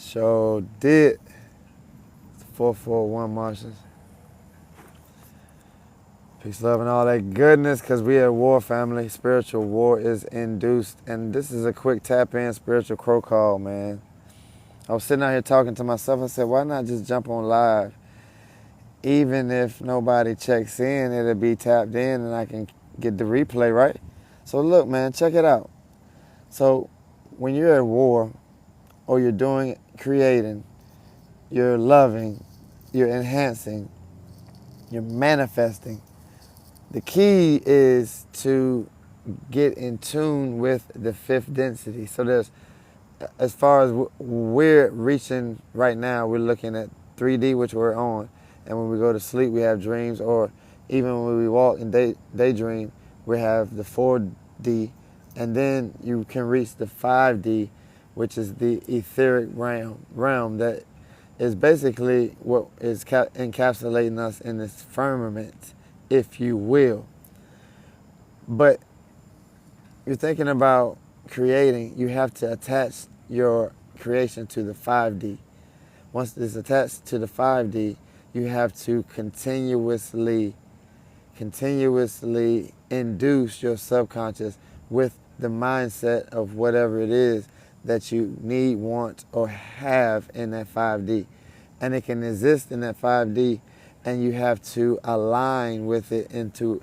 Sure did. 441 Martians. Peace, love, and all that goodness, because we at war, family. Spiritual war is induced. And this is a quick tap-in spiritual crow call, man. I was sitting out here talking to myself. I said, why not just jump on live? Even if nobody checks in, it'll be tapped in and I can get the replay, right? So look, man, check it out. So when you're at war or you're doing, creating, you're loving, you're enhancing, you're manifesting, the key is to get in tune with the fifth density. So there's, as far as we're reaching right now, we're looking at 3D, which we're on. And when we go to sleep, we have dreams, or even when we walk and daydream, we have the 4D. And then you can reach the 5D, which is the etheric realm that is basically what is encapsulating us in this firmament, if you will. But you're thinking about creating, you have to attach your creation to the 5D. Once it's attached to the 5D, you have to continuously induce your subconscious with the mindset of whatever it is that you need, want, or have in that 5D. And it can exist in that 5D, and you have to align with it into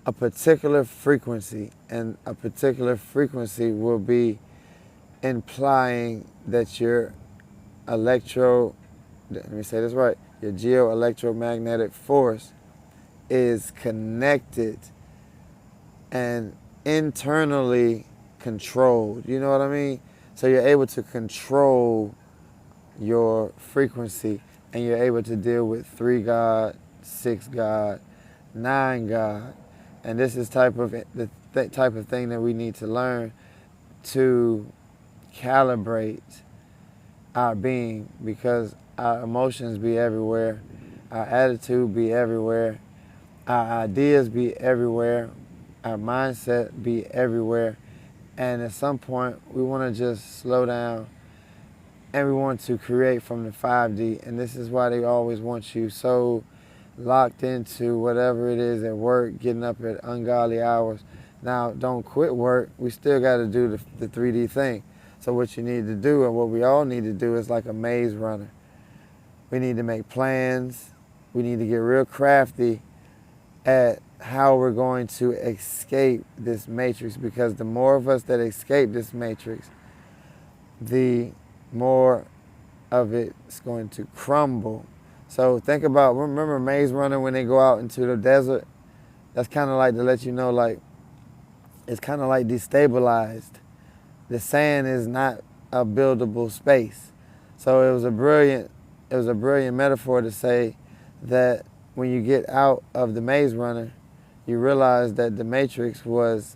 a particular frequency. And a particular frequency will be implying that your your geo-electromagnetic force is connected and internally controlled. You know what I mean? So you're able to control your frequency, and you're able to deal with 3 God, 6 God, 9 God. And this is the type of thing that we need to learn to calibrate our being, because our emotions be everywhere, our attitude be everywhere, our ideas be everywhere, our mindset be everywhere. And at some point, we want to just slow down, and we want to create from the 5D. And this is why they always want you so locked into whatever it is at work, getting up at ungodly hours. Now, don't quit work. We still got to do the 3D thing. So what you need to do, and what we all need to do, is like a maze runner. We need to make plans. We need to get real crafty at how we're going to escape this matrix, because the more of us that escape this matrix, the more of it's going to crumble. So think about, remember Maze Runner when they go out into the desert? That's kind of like to let you know, like, it's kind of like destabilized. The sand is not a buildable space. So it was a brilliant metaphor to say that when you get out of the Maze Runner, you realize that the matrix was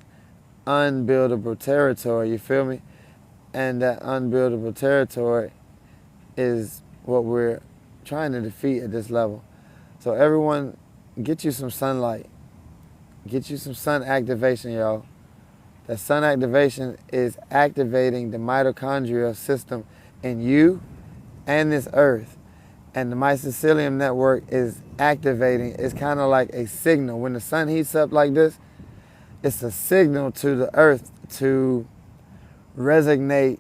unbuildable territory, you feel me? And that unbuildable territory is what we're trying to defeat at this level. So everyone, get you some sunlight. Get you some sun activation, y'all. That sun activation is activating the mitochondrial system in you and this earth. And the mycelium network is activating. It's kind of like a signal. When the sun heats up like this, it's a signal to the earth to resonate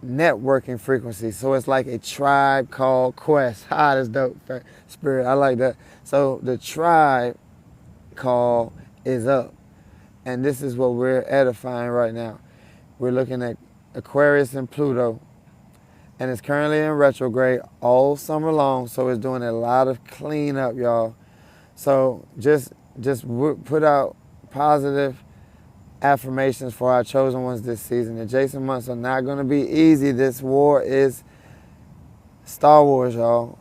networking frequency. So it's like a tribe called Quest. That's dope, Spirit. I like that. So the tribe call is up. And this is what we're edifying right now. We're looking at Aquarius and Pluto. And it's currently in retrograde all summer long. So it's doing a lot of cleanup, y'all. So just put out positive affirmations for our chosen ones this season. The Jason months are not going to be easy. This war is Star Wars, y'all.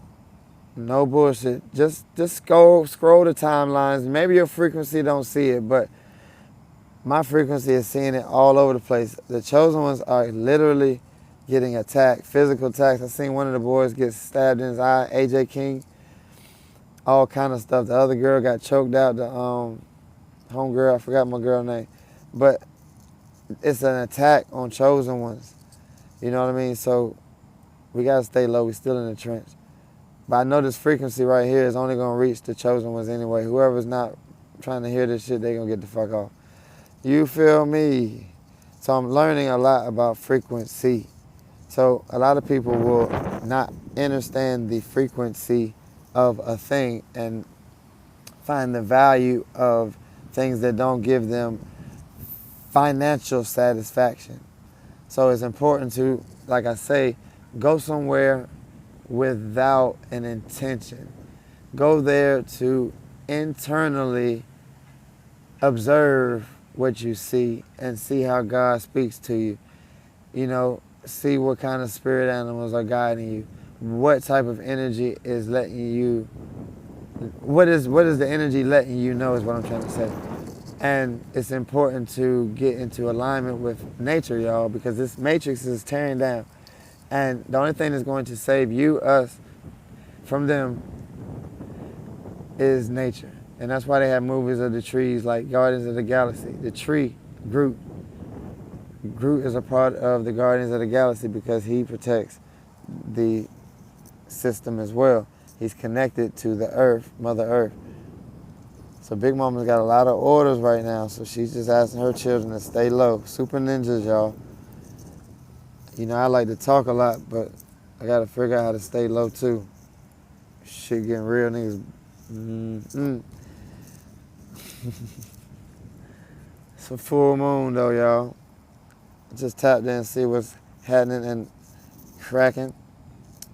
No bullshit. Just scroll the timelines. Maybe your frequency don't see it, but my frequency is seeing it all over the place. The chosen ones are literally getting attacked, physical attacks. I seen one of the boys get stabbed in his eye, AJ King, all kind of stuff. The other girl got choked out, the homegirl, I forgot my girl name. But it's an attack on chosen ones. You know what I mean? So We got to stay low. We still in the trench. But I know this frequency right here is only going to reach the chosen ones anyway. Whoever's not trying to hear this shit, they going to get the fuck off. You feel me? So I'm learning a lot about frequency. So a lot of people will not understand the frequency of a thing and find the value of things that don't give them financial satisfaction. So it's important to, like I say, go somewhere without an intention. Go there to internally observe what you see and see how God speaks to you. You know, see what kind of spirit animals are guiding you. What type of energy is letting you, what is the energy letting you know is what I'm trying to say. And it's important to get into alignment with nature, y'all, because this matrix is tearing down. And the only thing that's going to save you, us, from them is nature. And that's why they have movies of the trees like Guardians of the Galaxy. The tree, Groot. Groot is a part of the Guardians of the Galaxy because he protects the system as well. He's connected to the earth, Mother Earth. So Big Mama's got a lot of orders right now, so she's just asking her children to stay low. Super ninjas, y'all. You know, I like to talk a lot, but I got to figure out how to stay low too. Shit getting real, niggas. It's a full moon though, y'all. Just tap in and see what's happening and cracking.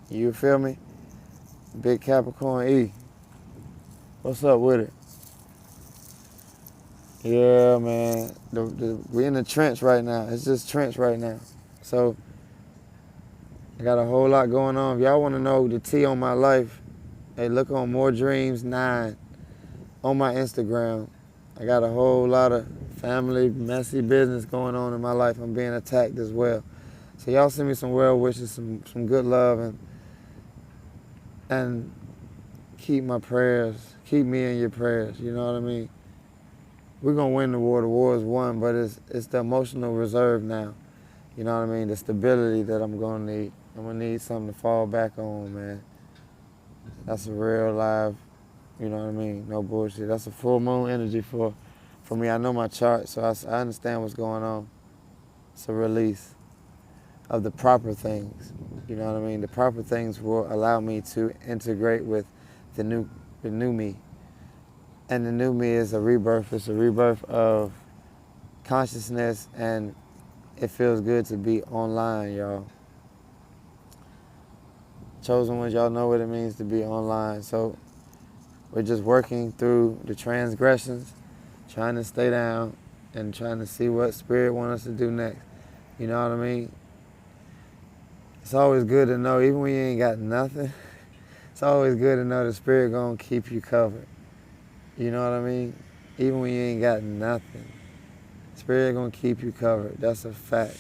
You feel me? Big Capricorn E. What's up with it? Yeah, man. We in the trench right now. It's just trench right now. So I got a whole lot going on. If y'all want to know the tea on my life, hey, look on Moordreamzll on my Instagram. I got a whole lot of family, messy business going on in my life. I'm being attacked as well. So y'all send me some well wishes, some good love, and keep my prayers. Keep me in your prayers. You know what I mean? We're going to win the war. The war is won, but it's the emotional reserve now. You know what I mean? The stability that I'm going to need. I'm going to need something to fall back on, man. That's a real live, you know what I mean? No bullshit. That's a full moon energy for me. I know my chart, so I understand what's going on. It's a release of the proper things. You know what I mean? The proper things will allow me to integrate with the new me. And the new me is a rebirth. It's a rebirth of consciousness, and it feels good to be online, y'all. Chosen ones, y'all know what it means to be online. So we're just working through the transgressions, trying to stay down and trying to see what Spirit wants us to do next. You know what I mean? It's always good to know, even when you ain't got nothing, it's always good to know the Spirit gonna keep you covered. You know what I mean? Even when you ain't got nothing, Spirit gonna keep you covered. That's a fact.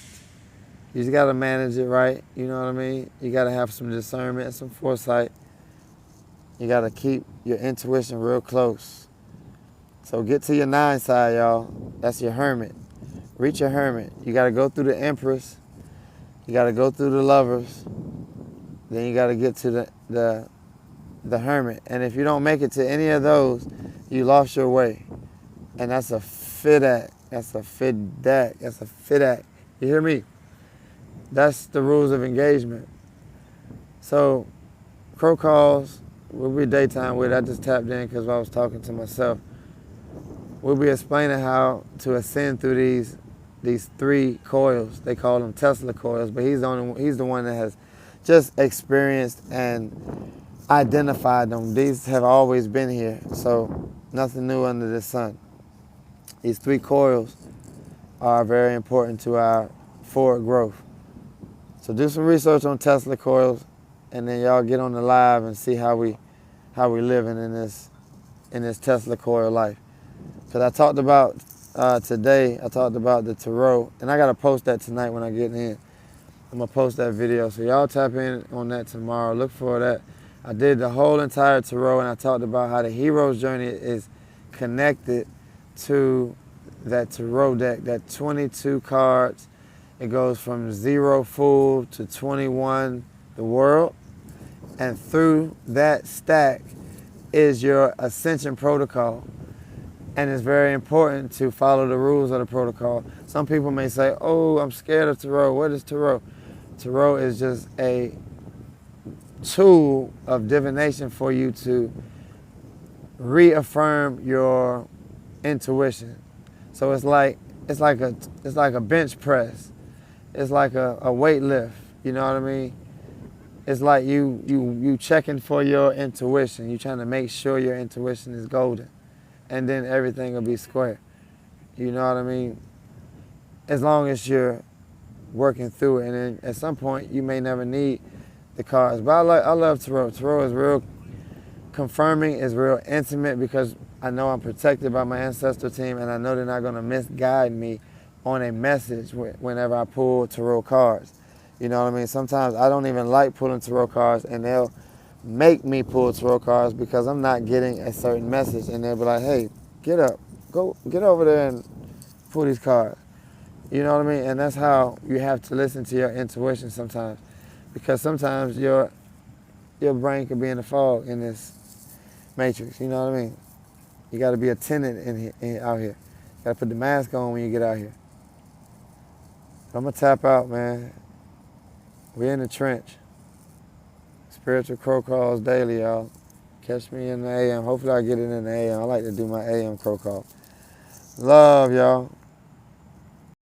You just gotta manage it right. You know what I mean? You gotta have some discernment and some foresight. You gotta keep your intuition real close. So get to your 9 side, y'all. That's your hermit. Reach your hermit. You gotta go through the Empress. You gotta go through the Lovers. Then you gotta get to the hermit. And if you don't make it to any of those, you lost your way. And that's a fit act. That's a fit act. That's a fit act. You hear me? That's the rules of engagement. So, crow calls, we'll be daytime with it. I just tapped in because I was talking to myself. We'll be explaining how to ascend through these 3 coils. They call them Tesla coils, but he's the one that has just experienced and identified them. These have always been here, so nothing new under the sun. These 3 coils are very important to our forward growth. So do some research on Tesla coils, and then y'all get on the live and see how we living in this Tesla coil life. Because I talked about today, I talked about the tarot, and I gotta post that tonight when I get in. I'm gonna post that video, so y'all tap in on that tomorrow. Look for that. I did the whole entire tarot, and I talked about how the hero's journey is connected to that tarot deck, that 22 cards. It goes from 0 full to 21 the world, and through that stack is your ascension protocol. And it's very important to follow the rules of the protocol. Some people may say, oh, I'm scared of tarot. What is tarot? Tarot is just a tool of divination for you to reaffirm your intuition. So it's like a bench press. It's like a weight lift. You know what I mean? It's like you checking for your intuition. You trying to make sure your intuition is golden, and then everything will be square. You know what I mean? As long as you're working through it, and then at some point you may never need the cards. But I love tarot. Tarot is real confirming. It's real intimate because I know I'm protected by my ancestral team, and I know they're not going to misguide me on a message whenever I pull tarot cards. You know what I mean? Sometimes I don't even like pulling tarot cards, and they'll make me pull tarot cards because I'm not getting a certain message, and they'll be like, hey, get up, go get over there and pull these cards. You know what I mean? And that's how you have to listen to your intuition sometimes, because sometimes your brain could be in a fog in this matrix. You know what I mean? You got to be attentive out here. You got to put the mask on when you get out here. So I'm going to tap out, man. We're in the trench. Spiritual crow calls daily, y'all. Catch me in the AM. Hopefully I get it in the AM. I like to do my AM crow call. Love, y'all.